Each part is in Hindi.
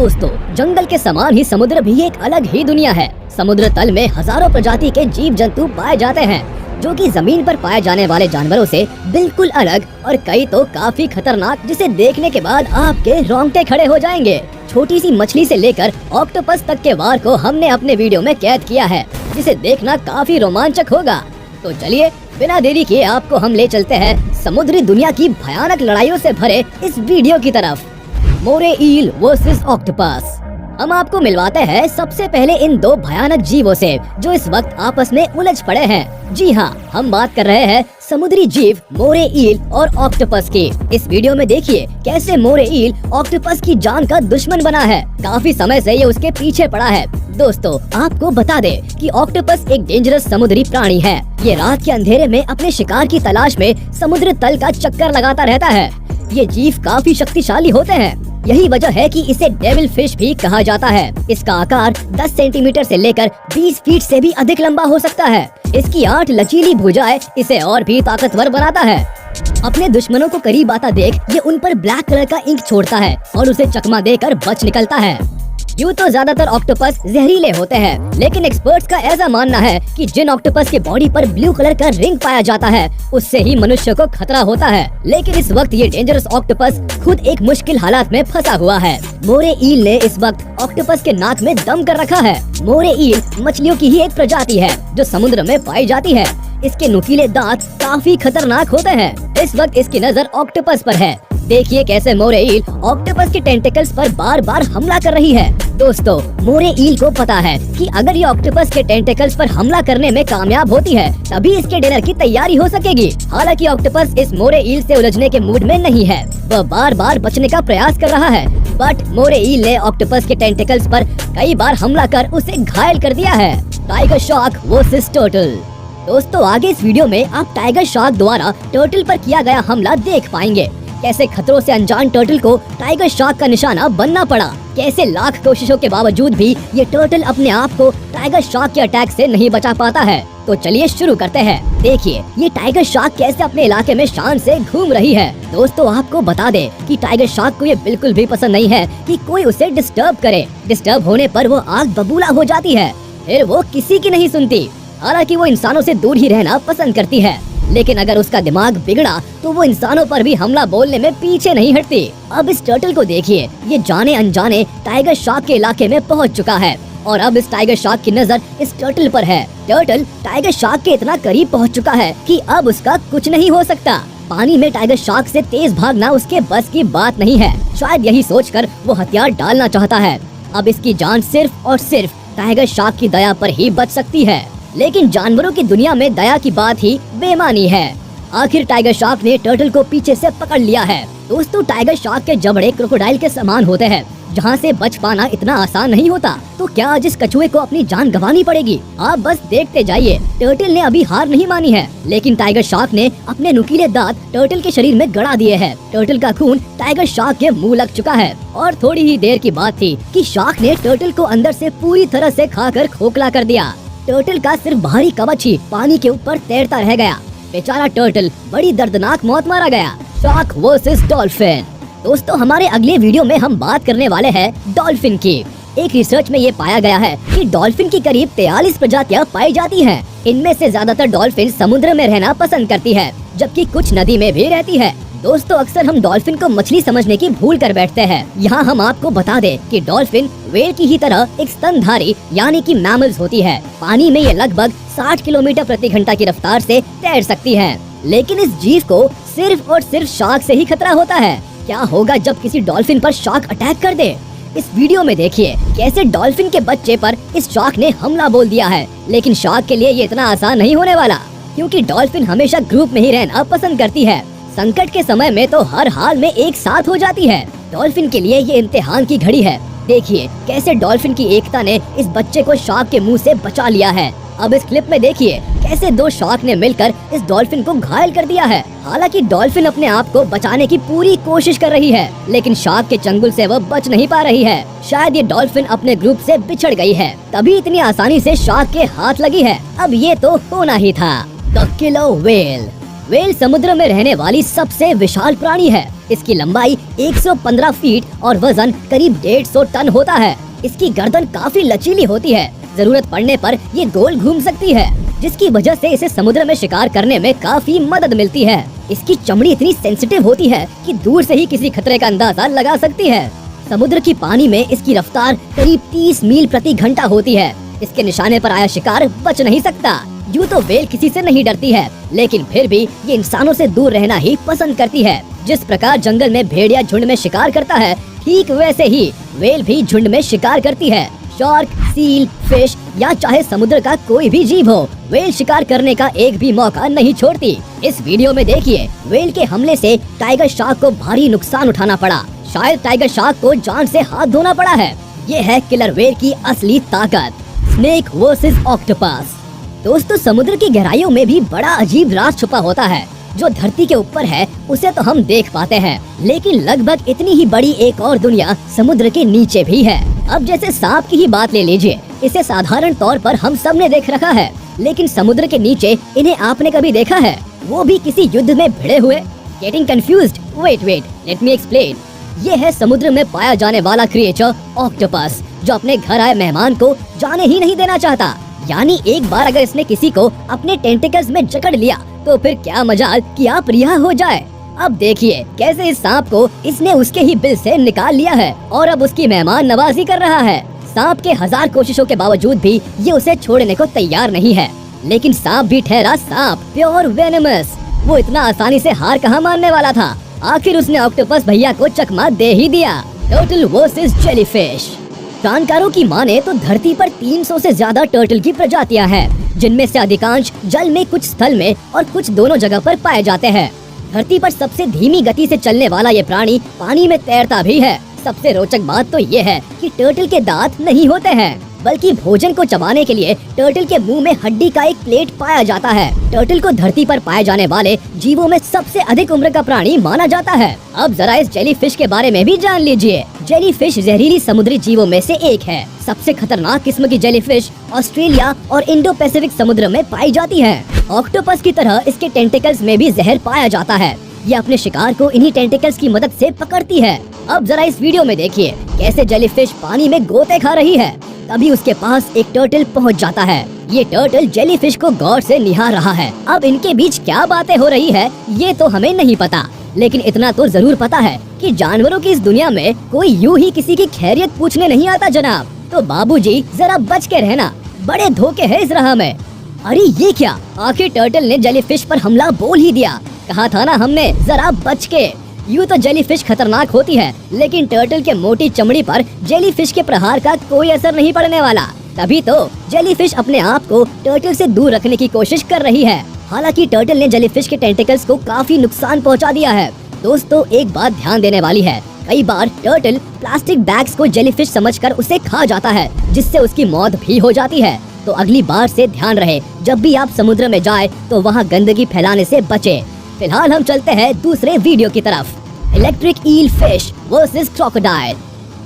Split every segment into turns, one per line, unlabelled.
दोस्तों, जंगल के समान ही समुद्र भी एक अलग ही दुनिया है। समुद्र तल में हजारों प्रजाति के जीव जंतु पाए जाते हैं, जो कि जमीन पर पाए जाने वाले जानवरों से बिल्कुल अलग और कई तो काफी खतरनाक, जिसे देखने के बाद आपके रोंगटे खड़े हो जाएंगे। छोटी सी मछली से लेकर ऑक्टोपस तक के वार को हमने अपने वीडियो में कैद किया है, जिसे देखना काफी रोमांचक होगा। तो चलिए बिना देरी किए आपको हम ले चलते हैं समुद्री दुनिया की भयानक लड़ाइयों से भरे इस वीडियो की तरफ। मोरे ईल वर्सेस ऑक्टोपस। हम आपको मिलवाते हैं सबसे पहले इन दो भयानक जीवों से, जो इस वक्त आपस में उलझ पड़े हैं। जी हाँ, हम बात कर रहे हैं समुद्री जीव मोरे ईल और ऑक्टोपस की। इस वीडियो में देखिए कैसे मोरे ईल ऑक्टोपस की जान का दुश्मन बना है। काफी समय से ये उसके पीछे पड़ा है। दोस्तों, आपको बता दे कि ऑक्टोपस एक डेंजरस समुद्री प्राणी है। ये रात के अंधेरे में अपने शिकार की तलाश में समुद्र तल का चक्कर लगाता रहता है। ये जीव काफी शक्तिशाली होते हैं। यही वजह है कि इसे डेविल फिश भी कहा जाता है। इसका आकार 10 सेंटीमीटर से लेकर 20 फीट से भी अधिक लंबा हो सकता है। इसकी 8 लचीली भुजाएं इसे और भी ताकतवर बनाता है। अपने दुश्मनों को करीब आता देख ये उन पर ब्लैक कलर का इंक छोड़ता है और उसे चकमा देकर बच निकलता है। यूँ तो ज्यादातर ऑक्टोपस जहरीले होते हैं, लेकिन एक्सपर्ट्स का ऐसा मानना है कि जिन ऑक्टोपस के बॉडी पर ब्लू कलर का रिंग पाया जाता है, उससे ही मनुष्य को खतरा होता है। लेकिन इस वक्त ये डेंजरस ऑक्टोपस खुद एक मुश्किल हालात में फंसा हुआ है। मोरे ईल ने इस वक्त ऑक्टोपस के नाक में दम कर रखा है। मोरे ईल मछलियों की ही एक प्रजाति है जो समुद्र में पाई जाती है। इसके नुकीले दांत काफी खतरनाक होते हैं। इस वक्त इसकी नजर ऑक्टोपस पर है। देखिए कैसे मोरे ईल ऑक्टोपस के टेंटिकल्स पर बार बार हमला कर रही है। दोस्तों, मोरे ईल को पता है कि अगर ये ऑक्टोपस के टेंटिकल्स पर हमला करने में कामयाब होती है, तभी इसके डिनर की तैयारी हो सकेगी। हालांकि ऑक्टोपस इस मोरे ईल से उलझने के मूड में नहीं है। वह बार बार बचने का प्रयास कर रहा है, बट मोरे ईल ने ऑक्टोपस के टेंटिकल्स पर कई बार हमला कर उसे घायल कर दिया है। Tiger shark versus turtle. दोस्तों, आगे इस वीडियो में आप टाइगर शार्क द्वारा टर्टल पर किया गया हमला देख पाएंगे। कैसे खतरों से अनजान टर्टल को टाइगर शार्क का निशाना बनना पड़ा। कैसे लाख कोशिशों के बावजूद भी ये टर्टल अपने आप को टाइगर शार्क के अटैक से नहीं बचा पाता है। तो चलिए शुरू करते हैं। देखिए ये टाइगर शार्क कैसे अपने इलाके में शान से घूम रही है। दोस्तों, आपको बता दे कि टाइगर शार्क को ये बिल्कुल भी पसंद नहीं है कि कोई उसे डिस्टर्ब करे। डिस्टर्ब होने पर वो आग बबूला हो जाती है, फिर वो किसी की नहीं सुनती। हालांकि वो इंसानों से दूर ही रहना पसंद करती है, लेकिन अगर उसका दिमाग बिगड़ा तो वो इंसानों पर भी हमला बोलने में पीछे नहीं हटती। अब इस टर्टल को देखिए, ये जाने अनजाने टाइगर शार्क के इलाके में पहुंच चुका है और अब इस टाइगर शार्क की नजर इस टर्टल पर है। टर्टल टाइगर शार्क के इतना करीब पहुंच चुका है कि अब उसका कुछ नहीं हो सकता। पानी में टाइगर शार्क से तेज भागना उसके बस की बात नहीं है। शायद यही सोचकर वो हथियार डालना चाहता है। अब इसकी जान सिर्फ और सिर्फ टाइगर शार्क की दया पर ही बच सकती है। लेकिन जानवरों की दुनिया में दया की बात ही बेमानी है। आखिर टाइगर शार्क ने टर्टल को पीछे से पकड़ लिया है। दोस्तों, टाइगर शार्क के जबड़े क्रोकोडाइल के समान होते हैं, जहां से बच पाना इतना आसान नहीं होता। तो क्या आज इस कछुए को अपनी जान गंवानी पड़ेगी? आप बस देखते जाइए। टर्टल ने अभी हार नहीं मानी है, लेकिन टाइगर शार्क ने अपने नुकीले दांत टर्टल के शरीर में गड़ा दिए हैं। टर्टल का खून टाइगर शार्क के मुंह लग चुका है और थोड़ी ही देर की बात थी कि शार्क ने टर्टल को अंदर से पूरी तरह से खाकर खोखला कर दिया। टर्टल का सिर्फ बाहरी कवच ही पानी के ऊपर तैरता रह गया। बेचारा टर्टल बड़ी दर्दनाक मौत मारा गया। Shark versus dolphin. दोस्तों, हमारे अगले वीडियो में हम बात करने वाले हैं डॉल्फिन की। एक रिसर्च में ये पाया गया है कि डॉल्फिन की करीब 43 प्रजातियां पाई जाती हैं। इनमें से ज्यादातर डॉल्फिन समुद्र में रहना पसंद करती है, जबकि कुछ नदी में भी रहती है। दोस्तों, अक्सर हम डॉल्फिन को मछली समझने की भूल कर बैठते हैं। यहाँ हम आपको बता दें कि डॉल्फिन व्हेल की ही तरह एक स्तनधारी यानी कि मैमल्स होती है। पानी में ये लगभग 60 किलोमीटर प्रति घंटा की रफ्तार से तैर सकती है। लेकिन इस जीव को सिर्फ और सिर्फ शार्क से ही खतरा होता है। क्या होगा जब किसी डॉल्फिन पर शार्क अटैक कर दे? इस वीडियो में देखिए कैसे डॉल्फिन के बच्चे पर इस शार्क ने हमला बोल दिया है। लेकिन शार्क के लिए ये इतना आसान नहीं होने वाला, क्योंकि डॉल्फिन हमेशा ग्रुप में ही रहना पसंद करती है। संकट के समय में तो हर हाल में एक साथ हो जाती है। डॉल्फिन के लिए ये इम्तिहान की घड़ी है। देखिए कैसे डॉल्फिन की एकता ने इस बच्चे को शार्क के मुंह से बचा लिया है। अब इस क्लिप में देखिए कैसे दो शार्क ने मिलकर इस डॉल्फिन को घायल कर दिया है। हालांकि डॉल्फिन अपने आप को बचाने की पूरी कोशिश कर रही है, लेकिन शार्क के चंगुल से वह बच नहीं पा रही है। शायद ये डॉल्फिन अपने ग्रुप से बिछड़ गई है, तभी इतनी आसानी से शार्क के हाथ लगी है। अब ये तो होना ही था। The killer whale. व्हेल समुद्र में रहने वाली सबसे विशाल प्राणी है। इसकी लंबाई 115 फीट और वजन करीब 150 टन होता है। इसकी गर्दन काफी लचीली होती है, जरूरत पड़ने पर ये गोल घूम सकती है, जिसकी वजह से इसे समुद्र में शिकार करने में काफी मदद मिलती है। इसकी चमड़ी इतनी सेंसिटिव होती है कि दूर से ही किसी खतरे का अंदाजा लगा सकती है। समुद्र की पानी में इसकी रफ्तार करीब 30 मील प्रति घंटा होती है। इसके निशाने पर आया शिकार बच नहीं सकता। यूँ तो वेल किसी से नहीं डरती है, लेकिन फिर भी ये इंसानों से दूर रहना ही पसंद करती है। जिस प्रकार जंगल में भेड़िया झुंड में शिकार करता है, ठीक वैसे ही वेल भी झुंड में शिकार करती है। शार्क, सील, फिश या चाहे समुद्र का कोई भी जीव हो, वेल शिकार करने का एक भी मौका नहीं छोड़ती। इस वीडियो में देखिए, वेल के हमले से टाइगर शार्क को भारी नुकसान उठाना पड़ा। शायद टाइगर शार्क को जान से हाथ धोना पड़ा है। ये है किलर वेल की असली ताकत। Snake versus octopus. दोस्तों, समुद्र की गहराइयों में भी बड़ा अजीब राज छुपा होता है। जो धरती के ऊपर है उसे तो हम देख पाते हैं, लेकिन लगभग इतनी ही बड़ी एक और दुनिया समुद्र के नीचे भी है। अब जैसे सांप की ही बात ले लीजिए, इसे साधारण तौर पर हम सब ने देख रखा है, लेकिन समुद्र के नीचे इन्हें आपने कभी देखा है, वो भी किसी युद्ध में भिड़े हुए? Getting confused? Wait, let me explain. ये है समुद्र में पाया जाने वाला क्रिएचर ऑक्टोपस, जो अपने घर आए मेहमान को जाने ही नहीं देना चाहता। यानी एक बार अगर इसने किसी को अपने टेंटिकल्स में जकड़ लिया तो फिर क्या मजाल कि आप रिहा हो जाए। अब देखिए कैसे इस सांप को इसने उसके ही बिल से निकाल लिया है और अब उसकी मेहमान नवाजी कर रहा है। सांप के 1000 कोशिशों के बावजूद भी ये उसे छोड़ने को तैयार नहीं है। लेकिन सांप भी ठहरा सांप, प्योर वेनमस। वो इतना आसानी से हार कहाँ मानने वाला था। आखिर उसने ऑक्टोपस भैया को चकमा दे ही दिया। Turtle versus jellyfish. जानकारों की माने तो धरती पर 300 से ज्यादा टर्टल की प्रजातियां हैं, जिनमें से अधिकांश जल में, कुछ स्थल में और कुछ दोनों जगह पर पाए जाते हैं। धरती पर सबसे धीमी गति से चलने वाला ये प्राणी पानी में तैरता भी है। सबसे रोचक बात तो ये है कि टर्टल के दांत नहीं होते हैं, बल्कि भोजन को चबाने के लिए टर्टल के मुंह में हड्डी का एक प्लेट पाया जाता है। टर्टल को धरती पर पाए जाने वाले जीवों में सबसे अधिक उम्र का प्राणी माना जाता है। अब जरा इस जेलीफिश के बारे में भी जान लीजिए। जेलीफिश जहरीली समुद्री जीवों में से एक है। सबसे खतरनाक किस्म की जेलीफिश ऑस्ट्रेलिया और इंडो पैसिफिक समुद्र में पाई जाती है। ऑक्टोपस की तरह इसके टेंटिकल्स में भी जहर पाया जाता है। ये अपने शिकार को इन्हीं टेंटिकल्स की मदद से पकड़ती है। अब जरा इस वीडियो में देखिए कैसे जेलीफिश पानी में गोते खा रही है। तभी उसके पास एक टर्टल पहुंच जाता है। ये टर्टल जेलीफिश को गौर से निहार रहा है। अब इनके बीच क्या बातें हो रही है ये तो हमें नहीं पता, लेकिन इतना तो जरूर पता है कि जानवरों की इस दुनिया में कोई यूं ही किसी की खैरियत पूछने नहीं आता जनाब। तो बाबूजी जरा बच के रहना, बड़े धोखे हैं इस राह में। अरे ये क्या, आखिर टर्टल ने जेलीफिश पर हमला बोल ही दिया। कहा था ना हमने, जरा बच के। यूँ तो जेलीफिश खतरनाक होती है, लेकिन टर्टल के मोटी चमड़ी पर जेलीफिश के प्रहार का कोई असर नहीं पड़ने वाला। तभी तो जेलीफिश अपने आप को टर्टल से दूर रखने की कोशिश कर रही है। हालांकि टर्टल ने जेलीफिश के टेंटिकल्स को काफी नुकसान पहुंचा दिया है। दोस्तों, एक बात ध्यान देने वाली है, कई बार टर्टल प्लास्टिक बैग्स को जेलीफिश समझकर उसे खा जाता है, जिससे उसकी मौत भी हो जाती है। तो अगली बार से ध्यान रहे, जब भी आप समुद्र में जाए तो वहाँ गंदगी फैलाने से बचे। फिलहाल हम चलते हैं दूसरे वीडियो की तरफ। Electric eel fish versus crocodile.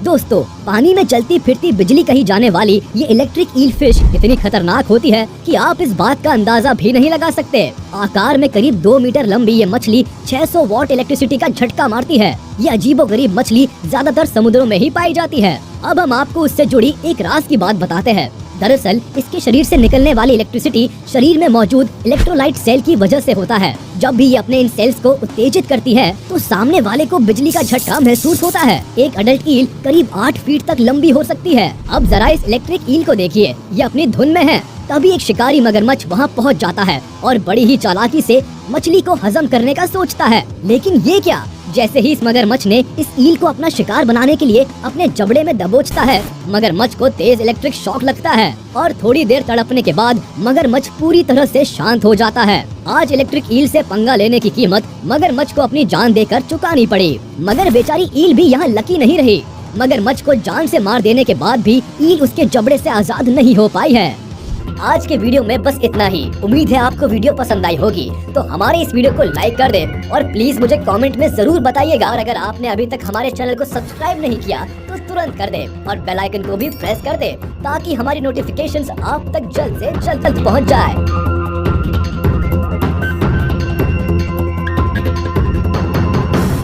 दोस्तों, पानी में चलती फिरती बिजली कही जाने वाली ये इलेक्ट्रिक ईल फिश इतनी खतरनाक होती है कि आप इस बात का अंदाजा भी नहीं लगा सकते। आकार में करीब 2 मीटर लंबी ये मछली 600 वॉट इलेक्ट्रिसिटी का झटका मारती है। ये अजीबोगरीब मछली ज्यादातर समुद्रों में ही पाई जाती है। अब हम आपको उससे जुड़ी एक राज की बात बताते हैं। दरअसल इसके शरीर से निकलने वाली इलेक्ट्रिसिटी शरीर में मौजूद इलेक्ट्रोलाइट सेल की वजह से होता है। जब भी ये अपने इन सेल्स को उत्तेजित करती है तो सामने वाले को बिजली का झटका महसूस होता है। एक अडल्ट ईल करीब 8 फीट तक लंबी हो सकती है। अब जरा इस इलेक्ट्रिक ईल को देखिए, ये अपनी धुन में है। तभी एक शिकारी मगरमच्छ वहाँ पहुँच जाता है और बड़ी ही चालाकी से मछली को हजम करने का सोचता है। लेकिन ये क्या, जैसे ही इस मगरमच्छ ने इस ईल को अपना शिकार बनाने के लिए अपने जबड़े में दबोचता है, मगरमच्छ को तेज इलेक्ट्रिक शॉक लगता है और थोड़ी देर तड़पने के बाद मगरमच्छ पूरी तरह से शांत हो जाता है। आज इलेक्ट्रिक ईल से पंगा लेने की कीमत मगरमच्छ को अपनी जान देकर चुकानी पड़ी। मगर बेचारी ईल भी यहाँ लकी नहीं रही। मगरमच्छ को जान से मार देने के बाद भी ईल उसके जबड़े से आजाद नहीं हो पाई है। आज के वीडियो में बस इतना ही। उम्मीद है आपको वीडियो पसंद आई होगी, तो हमारे इस वीडियो को लाइक कर दें और प्लीज मुझे कमेंट में जरूर बताइएगा। और अगर आपने अभी तक हमारे चैनल को सब्सक्राइब नहीं किया तो तुरंत कर दें और बेल आइकन को भी प्रेस कर दें, ताकि हमारी नोटिफिकेशंस आप तक जल्द से जल्द पहुंच जाए।